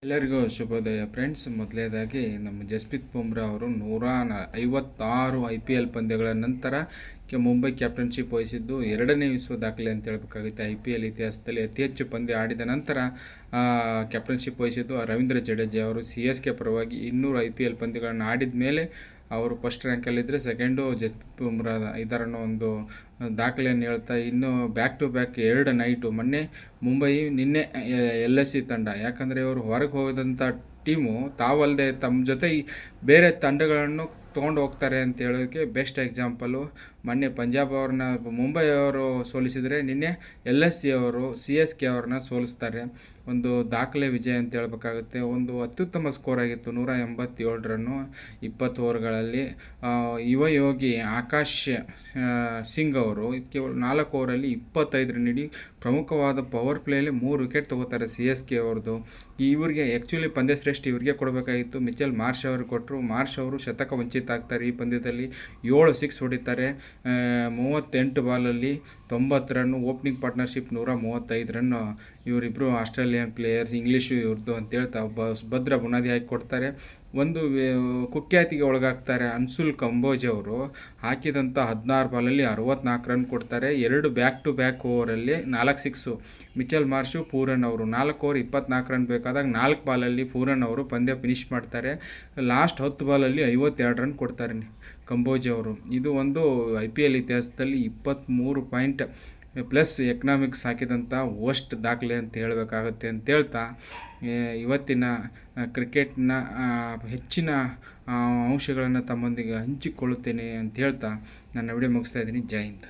ಎಲ್ಲರಿಗೂ ಶುಭೋದಯ ಫ್ರೆಂಡ್ಸ್. ಮೊದಲನೇದಾಗಿ ನಮ್ಮ ಜಸ್ಪ್ರೀತ್ ಬುಮ್ರಾ ಅವರು 156 IPL ಪಂದ್ಯಗಳ ನಂತರ ಮುಂಬೈ ಕ್ಯಾಪ್ಟನ್ಶಿಪ್ ವಹಿಸಿದ್ದು ಎರಡನೇ ವಿಶ್ವ ದಾಖಲೆ ಅಂತ ಹೇಳಬೇಕಾಗುತ್ತೆ. IPL ಇತಿಹಾಸದಲ್ಲಿ ಅತಿ ಹೆಚ್ಚು ಪಂದ್ಯ ಆಡಿದ ನಂತರ ಕ್ಯಾಪ್ಟನ್ಶಿಪ್ ವಹಿಸಿದ್ದು ರವೀಂದ್ರ ಜಡೇಜಾ ಅವರು. CSK ಪರವಾಗಿ 200 IPL ಪಂದ್ಯಗಳನ್ನು ಆಡಿದ ಮೇಲೆ ಅವರು ಫಸ್ಟ್ ರ್ಯಾಂಕಲ್ಲಿದ್ದರೆ, ಸೆಕೆಂಡು ಜಸ್ಪ್ರೀತ್ ಬುಮ್ರಾ ಇದರನ್ನು ಒಂದು ದಾಖಲೆಯನ್ನು ಹೇಳ್ತಾ, ಇನ್ನು ಬ್ಯಾಕ್ ಟು ಬ್ಯಾಕ್ 2 ನೈಟು. ಮೊನ್ನೆ ಮುಂಬೈ, ನಿನ್ನೆ LSC ತಂಡ. ಯಾಕಂದರೆ ಇವರು ಹೊರಗೆ ಹೋದಂಥ ಟೀಮು ತಾವಲ್ಲದೆ ತಮ್ಮ ಜೊತೆ ಬೇರೆ ತಂಡಗಳನ್ನು ತೊಗೊಂಡು ಹೋಗ್ತಾರೆ ಅಂತ ಹೇಳೋದಕ್ಕೆ ಬೆಸ್ಟ್ ಎಕ್ಸಾಂಪಲು. ಮೊನ್ನೆ ಪಂಜಾಬ್ ಅವ್ರನ್ನ ಮುಂಬೈ ಅವರು ಸೋಲಿಸಿದರೆ, ನಿನ್ನೆ LSC ಅವರು CSK ಅವ್ರನ್ನ ಸೋಲಿಸ್ತಾರೆ. ಒಂದು ದಾಖಲೆ ವಿಜಯ ಅಂತ ಹೇಳ್ಬೇಕಾಗುತ್ತೆ. ಒಂದು ಅತ್ಯುತ್ತಮ ಸ್ಕೋರ್ ಆಗಿತ್ತು, 187 ರನ್ನು 20 ಓವರ್ಗಳಲ್ಲಿ. ಯುವಯೋಗಿ ಆಕಾಶ್ ಸಿಂಗ್ ಅವರು ಕೇವಲ 4 ಓವರಲ್ಲಿ 25 ರನ್ ನೀಡಿ ಪ್ರಮುಖವಾದ ಪವರ್ ಪ್ಲೇಯಲ್ಲಿ 3 ವಿಕೆಟ್ ತೊಗೋತಾರೆ CSK ಅವ್ರದ್ದು. ಇವರಿಗೆ ಆ್ಯಕ್ಚುಲಿ ಪಂದ್ಯ ಶ್ರೇಷ್ಠ ಇವರಿಗೆ ಕೊಡಬೇಕಾಗಿತ್ತು, ಮಿಚೆಲ್ ಮಾರ್ಷ್ ಅವರು ಕೊಟ್ಟರು. ಮಾರ್ಷ್ ಅವರು ಶತಕ ವಂಚಿತ ಆಗ್ತಾರೆ. ಈ ಪಂದ್ಯದಲ್ಲಿ 7 ಸಿಕ್ಸ್ ಹೊಡಿತಾರೆ. 38 ಬಾಲಲ್ಲಿ 90 ರನ್ನು. Opening partnership 135 run. ಇವರಿಬ್ಬರು ಆಸ್ಟ್ರೇಲಿಯನ್ ಪ್ಲೇಯರ್ಸ್, ಇಂಗ್ಲೀಷು ಇವ್ರದ್ದು ಅಂತ ಹೇಳ್ತಾ ಭದ್ರ ಬುನಾದಿ ಹಾಕಿ ಕೊಡ್ತಾರೆ. ಒಂದು ಕುಖ್ಯಾತಿಗೆ ಒಳಗಾಗ್ತಾರೆ. ಅನ್ಸುಲ್ ಕಂಬೋಜ್ ಅವರು ಹಾಕಿದಂಥ 16 ಬಾಲಲ್ಲಿ 64 ರನ್ ಕೊಡ್ತಾರೆ. 2 ಬ್ಯಾಕ್ ಟು ಬ್ಯಾಕ್ ಓವರಲ್ಲಿ 4 ಸಿಕ್ಸು. ಮಿಚೆಲ್ ಮಾರ್ಷು, ಪೂರನ್ ಅವರು 4 ಓವರ್ 24 ರನ್ ಬೇಕಾದಾಗ 4 ಬಾಲಲ್ಲಿ ಪೂರನ್ ಅವರು ಪಂದ್ಯ ಫಿನಿಷ್ ಮಾಡ್ತಾರೆ. ಲಾಸ್ಟ್ 10 ಬಾಲಲ್ಲಿ 52 ರನ್ ಕೊಡ್ತಾರೆ ಕಂಬೋಜ್ ಅವರು. ಇದು ಒಂದು IPL ಇತಿಹಾಸದಲ್ಲಿ 23 ಪಾಯಿಂಟ್ ಪ್ಲಸ್ ಎಕನಾಮಿಕ್ಸ್ ಹಾಕಿದಂಥ ವರ್ಸ್ಟ್ ದಾಖಲೆ ಅಂತ ಹೇಳಬೇಕಾಗತ್ತೆ ಅಂತ ಹೇಳ್ತಾ, ಇವತ್ತಿನ ಕ್ರಿಕೆಟ್ನ ಹೆಚ್ಚಿನ ಅಂಶಗಳನ್ನು ತಮ್ಮೊಂದಿಗೆ ಹಂಚಿಕೊಳ್ಳುತ್ತೇನೆ ಅಂತ ಹೇಳ್ತಾ ನನ್ನ ವಿಡಿಯೋ ಮುಗಿಸ್ತಾ ಇದ್ದೀನಿ. ಜೈ ಹಿಂದ್.